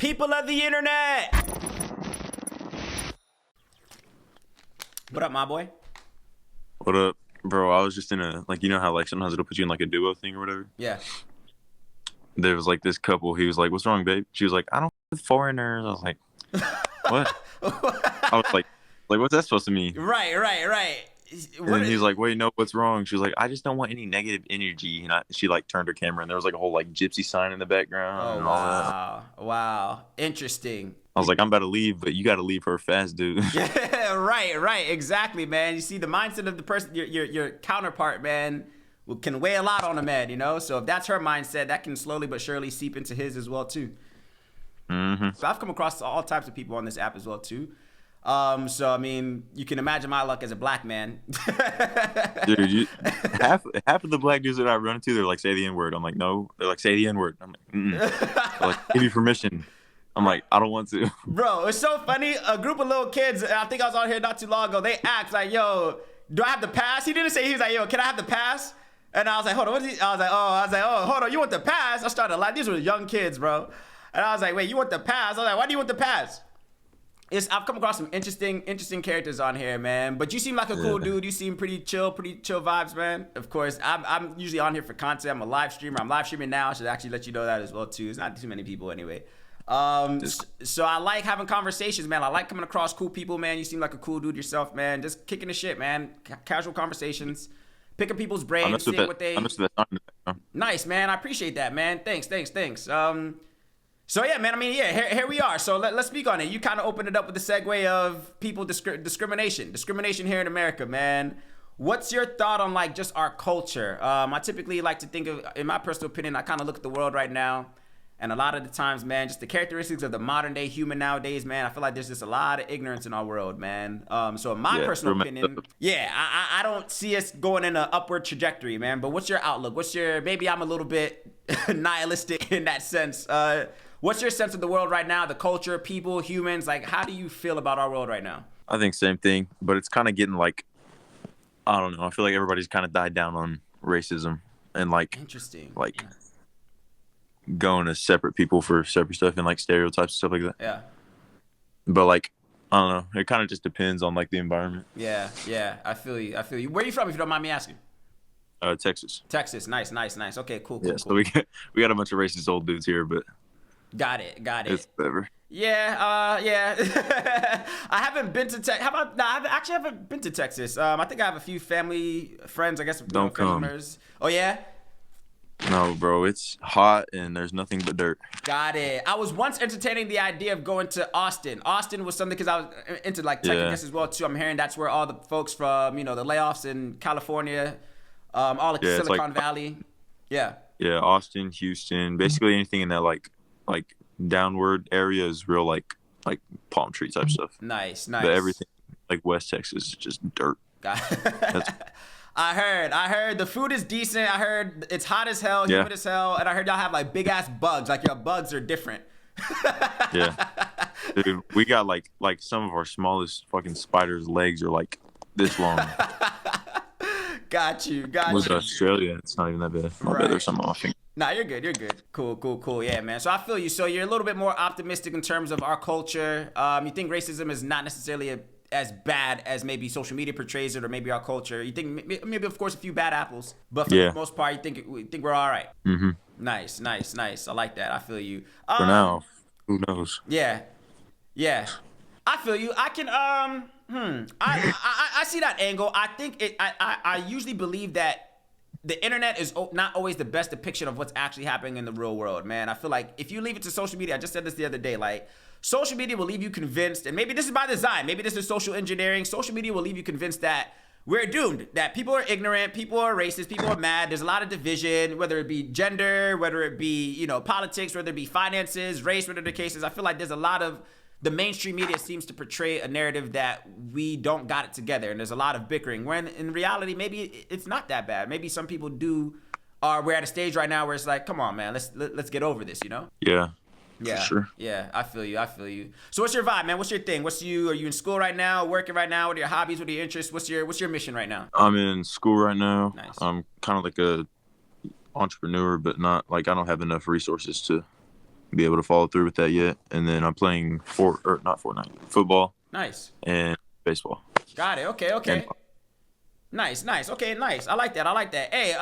People of the internet! What up, my boy? What up, bro? I was just in a, like, you know how, like, sometimes it'll put you in, like, a duo thing or whatever? Yeah. There was, like, this couple. He was like, what's wrong, babe? She was like, I don't with foreigners. I was like, what? I was like, what's that supposed to mean? Right. And then he was like, wait, no, what's wrong? She was like, I just don't want any negative energy. And she, like, turned her camera, and there was, like, a whole, like, gypsy sign in the background. Oh, and all that. wow. Interesting. I was like, I'm about to leave, but you got to leave her fast, dude. Yeah, right. Exactly, man. You see, the mindset of the person, your counterpart, man, can weigh a lot on a man, you know? So if that's her mindset, that can slowly but surely seep into his as well, too. Mm-hmm. So I've come across all types of people on this app as well, too. So, I mean, you can imagine my luck as a black man. Dude, half of the black dudes that I run into, they're like, say the N-word. I'm like, no. They're like, say the N-word. I'm like, They're like, give you permission. I'm like, I don't want to. Bro, it's so funny. A group of little kids, I think I was on here not too long ago, they asked, like, yo, do I have the pass? He didn't say, he was like, yo, can I have the pass? And I was like, hold on, what is he? I was like, oh, hold on, you want the pass? I started laughing. These were young kids, bro. And I was like, wait, you want the pass? I was like, why do you want the pass? I've come across some interesting characters on here, man. But you seem like a cool dude. You seem pretty chill vibes, man. Of course, I'm usually on here for content. I'm a live streamer. I'm live streaming now. I should actually let you know that as well, too. It's not too many people anyway. So I like having conversations, man. I like coming across cool people, man. You seem like a cool dude yourself, man. Just kicking the shit, man. Casual conversations. Picking people's brains, seeing what they... Nice, man. I appreciate that, man. Thanks. So yeah, man, I mean, yeah, here we are. So let's speak on it. You kind of opened it up with the segue of people discrimination here in America, man. What's your thought on, like, just our culture? I typically like to think of, in my personal opinion, I kind of look at the world right now, and a lot of the times, man, just the characteristics of the modern day human nowadays, man, I feel like there's just a lot of ignorance in our world, man. So in my personal opinion, I don't see us going in an upward trajectory, man. But what's your outlook? Maybe I'm a little bit nihilistic in that sense. What's your sense of the world right now, the culture, people, humans? Like, how do you feel about our world right now? I think same thing, but it's kind of getting, like, I don't know. I feel like everybody's kind of died down on racism and, like, interesting, like going to separate people for separate stuff and, like, stereotypes and stuff like that. Yeah. But, like, I don't know. It kind of just depends on, like, the environment. Yeah. I feel you. Where are you from, if you don't mind me asking? Texas. Texas. Nice. Okay, cool. Yeah, so we got a bunch of racist old dudes here, but... Got it. It's whatever. Yeah. I haven't been to Texas. I actually haven't been to Texas. I think I have a few family friends, I guess. Don't come. Members. Oh, yeah? No, bro. It's hot and there's nothing but dirt. Got it. I was once entertaining the idea of going to Austin. Austin was something because I was into, like, tech, I guess, as well, too. I'm hearing that's where all the folks from, the layoffs in California, all of Silicon Valley. Yeah. Yeah, Austin, Houston, basically anything in that, like downward area is real, like palm tree type stuff. Nice. But everything like West Texas is just dirt. I heard the food is decent. I heard it's hot as hell, humid as hell, and I heard y'all have, like, big ass bugs. Like, your bugs are different. Yeah, dude, we got like some of our smallest fucking spiders' legs are like this long. Got you. With Australia, it's not even that bad. I bet there's some off. Nah, you're good. Cool. Yeah, man. So I feel you. So you're a little bit more optimistic in terms of our culture. You think racism is not necessarily as bad as maybe social media portrays it, or maybe our culture. You think maybe of course a few bad apples, but for the most part, you think we're all right. Mm-hmm. Nice. I like that. I feel you. For now, who knows? Yeah. I feel you. I can I see that angle. I think I usually believe that the internet is not always the best depiction of what's actually happening in the real world, man. I feel like if you leave it to social media, I just said this the other day, like, social media will leave you convinced, and maybe this is by design, maybe this is social engineering. Social media will leave you convinced that we're doomed, that people are ignorant, people are racist, people are mad. There's a lot of division, whether it be gender, whether it be, politics, whether it be finances, race, whatever the case is. I feel like there's a lot of the mainstream media seems to portray a narrative that we don't got it together, and there's a lot of bickering, when in reality, maybe it's not that bad. Maybe some people we're at a stage right now where it's like, come on, man, let's get over this, Yeah. Yeah, for sure. Yeah, I feel you. So what's your vibe, man? What's your thing? Are you in school right now, working right now? What are your hobbies? What are your interests? What's your mission right now? I'm in school right now. Nice. I'm kind of like a entrepreneur, but not like I don't have enough resources to be able to follow through with that yet. And then I'm playing not Fortnite, football Nice. and baseball. Got it. Okay. Okay. And Nice. Nice. Okay. Nice. I like that. I like that. Hey,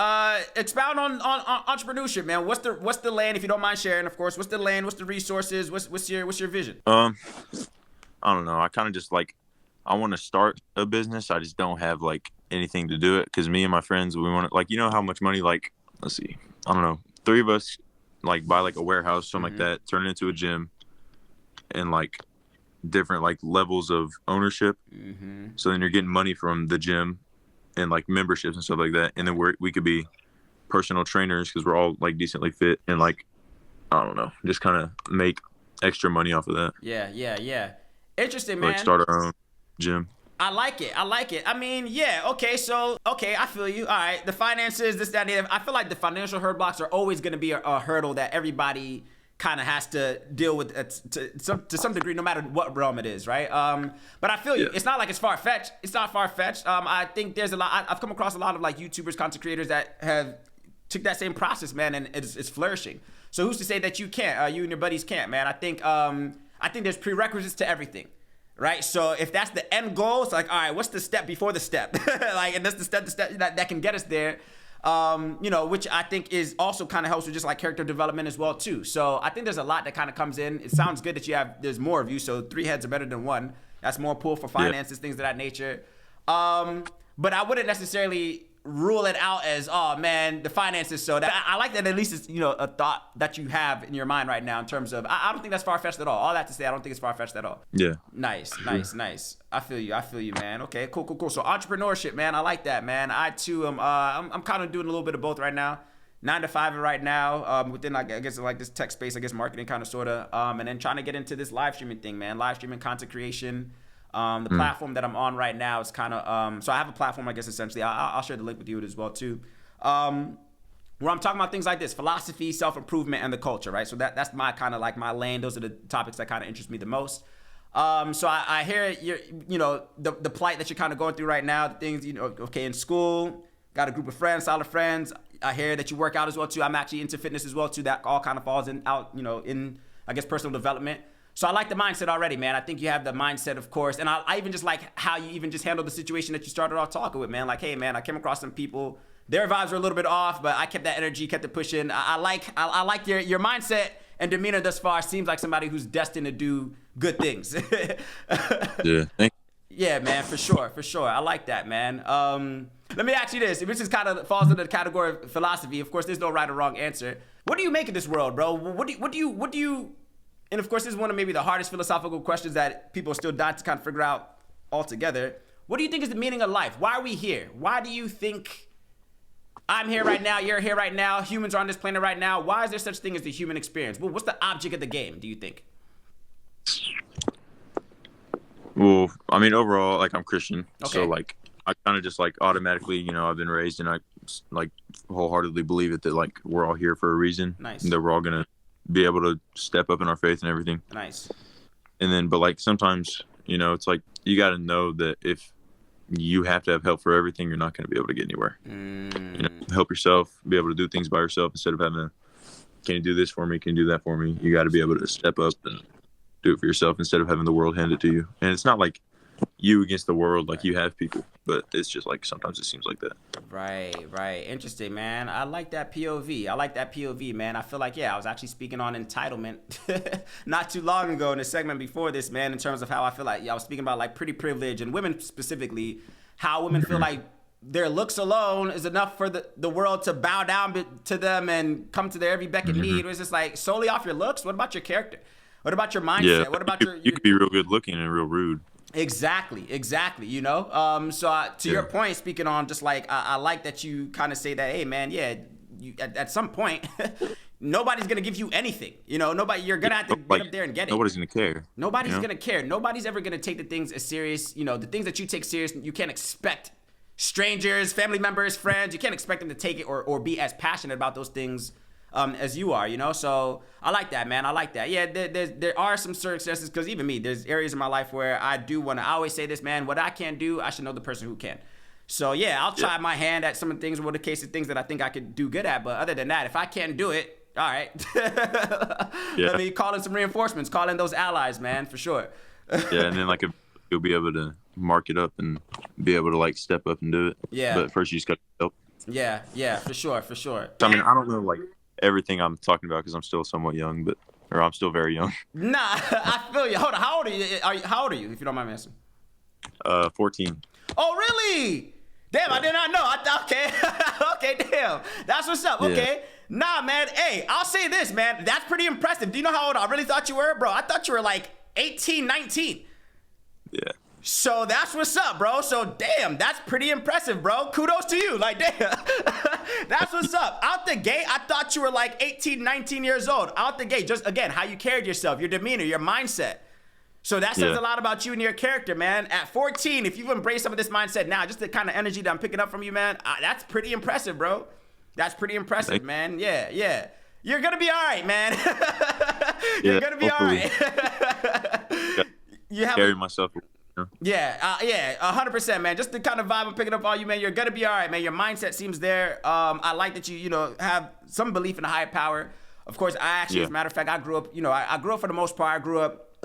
expound on entrepreneurship, man. What's the lane, if you don't mind sharing, of course. What's the lane? What's the resources? What's your vision? I don't know. I kind of just like, I want to start a business. I just don't have like anything to do it, because me and my friends, we want to, like, you know how much money, like, let's see, I don't know, 3 of us like buy like a warehouse, something like that, turn it into a gym, and like different like levels of ownership. So then you're getting money from the gym and like memberships and stuff like that, and then we could be personal trainers because we're all like decently fit, and like, I don't know, just kind of make extra money off of that. Yeah. Yeah. Yeah. Interesting, man. Like start our own gym. I like it. I like it. I mean, yeah, okay, so, okay, I feel you. All right, the finances, this, that, and the other. I feel like the financial hurdle blocks are always going to be a hurdle that everybody kind of has to deal with to some degree, no matter what realm it is, right? But I feel you. It's not like it's far-fetched. It's not far-fetched. I think there's a lot. I've come across a lot of, like, YouTubers, content creators that have took that same process, man, and it's flourishing. So who's to say that you can't? You and your buddies can't, man. I think there's prerequisites to everything. Right, so if that's the end goal, it's like, all right, what's the step before the step? Like, and that's the step that can get us there. You know, which I think is also kind of helps with just like character development as well too. So I think there's a lot that kind of comes in. It sounds good that there's more of you, so 3 heads are better than 1. That's more pull for finances, things of that nature. But I wouldn't necessarily rule it out as, oh man, the finances. So that I like that at least it's, you know, a thought that you have in your mind right now in terms of, I don't think that's far-fetched at all. All that to say, I don't think it's far-fetched at all. Yeah. Nice. I feel you, man. Okay, cool. So entrepreneurship, man, I like that, man. I too am, I'm kind of doing a little bit of both right now. 9 to 5 right now, within, like, I guess like this tech space, I guess marketing kind of, sort of, and then trying to get into this live streaming thing, man. Live streaming, content creation. The platform that I'm on right now is kind of, so I have a platform, I guess, essentially. I'll share the link with you as well, too. Where I'm talking about things like this: philosophy, self-improvement, and the culture, right? So that's my kind of like my lane. Those are the topics that kind of interest me the most. So I hear the plight that you're kind of going through right now, the things, okay, in school, got a group of friends, solid friends. I hear that you work out as well, too. I'm actually into fitness as well, too. That all kind of falls in, I guess, personal development. So I like the mindset already, man. I think you have the mindset, of course. And I even just like how you even just handled the situation that you started off talking with, man. Like, hey, man, I came across some people. Their vibes were a little bit off, but I kept that energy, kept it pushing. I like your mindset and demeanor thus far. Seems like somebody who's destined to do good things. Yeah, thank you. Yeah, man, for sure. I like that, man. Let me ask you this. This is kind of falls into the category of philosophy. Of course, there's no right or wrong answer. What do you make of this world, bro? What do you And of course, this is one of maybe the hardest philosophical questions that people are still dying to kind of figure out altogether. What do you think is the meaning of life? Why are we here? Why do you think I'm here right now, you're here right now, humans are on this planet right now? Why is there such thing as the human experience? Well, what's the object of the game, do you think? Well, I mean, overall, like, I'm Christian. Okay. So, like, I kind of just, like, automatically, I've been raised, and I, like, wholeheartedly believe it, that, like, we're all here for a reason. Nice. And that we're all going to be able to step up in our faith and everything. Nice. And then, but like sometimes, it's like you got to know that if you have to have help for everything, you're not going to be able to get anywhere. Help yourself, be able to do things by yourself instead of having to, can you do this for me? Can you do that for me? You got to be able to step up and do it for yourself instead of having the world hand it to you. And it's not like you against the world, like you have people, but it's just like sometimes it seems like that. Right. Interesting, man. I like that POV, man. I feel like, I was actually speaking on entitlement not too long ago in the segment before this, man, in terms of how I feel like I was speaking about like pretty privilege and women specifically, how women feel like their looks alone is enough for the world to bow down to them and come to their every beck and need. It's just like solely off your looks. What about your character? What about your mindset? Yeah, what about you could be real good looking and real rude. Exactly. So to your point, speaking on just like, I like that you kind of say that, hey man, you, at some point, nobody's going to give you anything, you're going to have to get up there and get it. Nobody's going to care. Nobody's going to care. Nobody's ever going to take the things as serious, the things that you take serious, you can't expect strangers, family members, friends, you can't expect them to take it or be as passionate about those things as you are, so I like that, man. I like that. Yeah, there are some circumstances, because even me, there's areas in my life where I do want to, I always say this, man, what I can't do, I should know the person who can. So I'll try my hand at some of the things, the case of things that I think I could do good at, but other than that, if I can't do it, All right. Yeah. Let me call in some reinforcements. Call in those allies, man, for sure. Yeah, and then like if you'll be able to mark it up and be able to like step up and do it. Yeah. But first you just got to help. Yeah, for sure. I mean, I don't know like everything I'm talking about because I'm still somewhat young, or I'm still very young. Nah, I feel you. Hold on, how old are you? How old are you, if you don't mind me asking? 14. Oh, really? Damn, I did not know. Okay, okay, damn. That's what's up. Okay. Nah, man. Hey, I'll say this, man. That's pretty impressive. Do you know how old I really thought you were, bro? I thought you were like 18, 19. Yeah. So that's what's up, bro. So damn, that's pretty impressive, bro. Kudos to you. Like, damn. That's what's up. Out the gate, I thought you were like 18, 19 years old. Out the gate, just again, how you carried yourself, your demeanor, your mindset. So that says a lot about you and your character, man. At 14, if you've embraced some of this mindset now, just the kind of energy that I'm picking up from you, man, that's pretty impressive, bro. That's pretty impressive, man. Yeah. You're going to be all right, man. You're going to be hopefully. All right. You have carry myself. Yeah, 100%, man. Just the kind of vibe I'm picking up on you, man. You're gonna be all right, man. Your mindset seems there. I like that you have some belief in a higher power. Of course, I actually, as a matter of fact, I grew up, I grew up for the most part. I grew up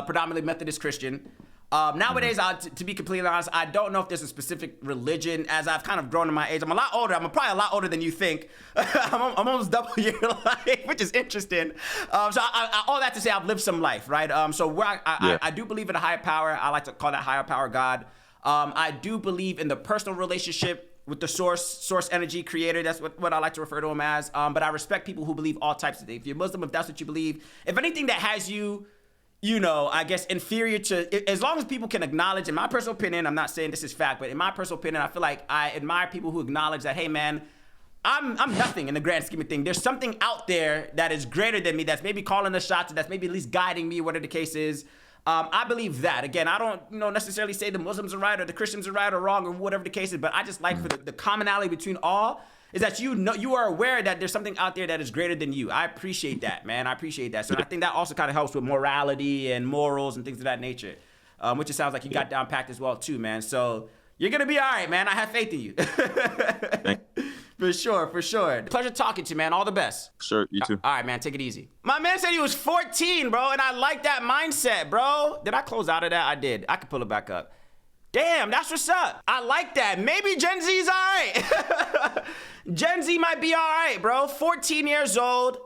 predominantly Methodist Christian. Nowadays, to be completely honest, I don't know if there's a specific religion. As I've kind of grown in my age, I'm a lot older. I'm probably a lot older than you think. I'm almost double your life, which is interesting. So all that to say, I've lived some life, right? So where I do believe in a higher power. I like to call that higher power God. I do believe in the personal relationship with the source energy creator. That's what I like to refer to him as. But I respect people who believe all types of things. If you're Muslim, if that's what you believe, if anything that has you, I guess inferior to, as long as people can acknowledge, in my personal opinion, I'm not saying this is fact, but in my personal opinion, I feel like I admire people who acknowledge that, hey man, I'm nothing in the grand scheme of things. There's something out there that is greater than me, that's maybe calling the shots, that's maybe at least guiding me, whatever the case is. I believe that. Again, I don't necessarily say the Muslims are right or the Christians are right or wrong or whatever the case is, but I just like for the commonality between all is that you are aware that there's something out there that is greater than you. I appreciate that, man. I appreciate that. So I think that also kind of helps with morality and morals and things of that nature, which it sounds like you got down packed as well too, man. So you're going to be all right, man. I have faith in you. For sure. Pleasure talking to you, man. All the best. Sure, you too. All right, man. Take it easy. My man said he was 14, bro, and I like that mindset, bro. Did I close out of that? I did. I could pull it back up. Damn, that's what's up. I like that. Maybe Gen Z's all right. Gen Z might be all right, bro. 14 years old,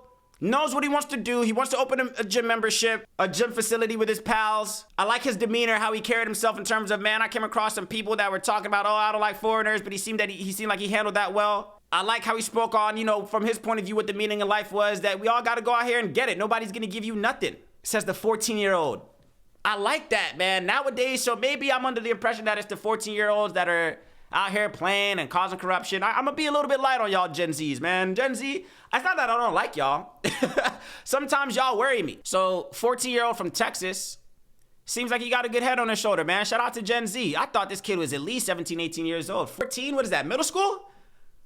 knows what he wants to do. He wants to open a gym membership, a gym facility with his pals. I like his demeanor, how he carried himself in terms of, man, I came across some people that were talking about, I don't like foreigners, but he seemed like he handled that well. I like how he spoke on, from his point of view, what the meaning of life was, that we all got to go out here and get it. Nobody's going to give you nothing, says the 14-year-old. I like that, man. Nowadays, so maybe I'm under the impression that it's the 14-year-olds that are out here playing and causing corruption. I'm going to be a little bit light on y'all Gen Zs, man. Gen Z, it's not that I don't like y'all. Sometimes y'all worry me. So 14-year-old from Texas, seems like he got a good head on his shoulder, man. Shout out to Gen Z. I thought this kid was at least 17, 18 years old. 14, what is that, middle school?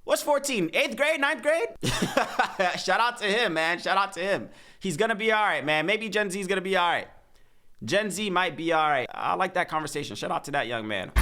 What's 14? 8th grade, 9th grade? Shout out to him, man. Shout out to him. He's going to be all right, man. Maybe Gen Z is going to be all right. Gen Z might be all right. I like that conversation. Shout out to that young man.